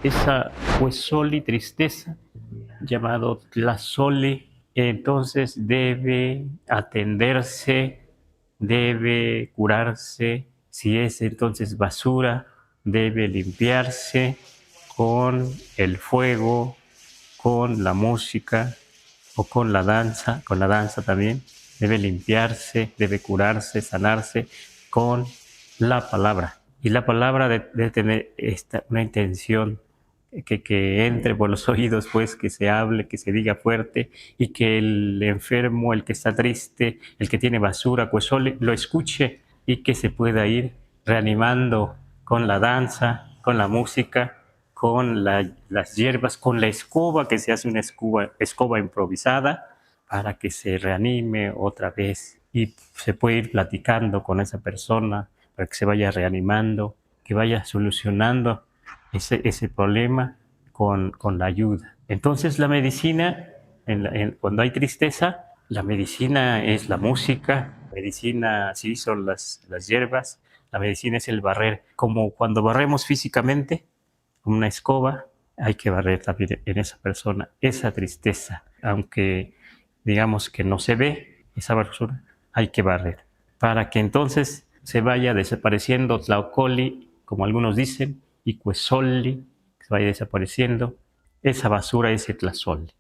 esa huesoli, tristeza, llamado tlazoli, entonces debe atenderse, debe curarse. Si es entonces basura, debe limpiarse con el fuego, con la música o con la danza también. Debe limpiarse, debe curarse, sanarse con la palabra. Y la palabra debe tener una intención que entre por los oídos, pues, que se hable, que se diga fuerte, y que el enfermo, el que está triste, el que tiene basura, pues lo escuche y que se pueda ir reanimando con la danza, con la música, con las hierbas, con la escoba, que se hace una escoba improvisada para que se reanime otra vez, y se puede ir platicando con esa persona para que se vaya reanimando, que vaya solucionando ese problema con la ayuda. Entonces la medicina, cuando hay tristeza, la medicina es la música, la medicina sí son las hierbas, la medicina es el barrer. Como cuando barremos físicamente con una escoba, hay que barrer también en esa persona esa tristeza. Aunque digamos que no se ve esa basura, hay que barrer para que entonces se vaya desapareciendo Tlaocoli, como algunos dicen, y Cuesoli, que se vaya desapareciendo esa basura, ese tlazoli.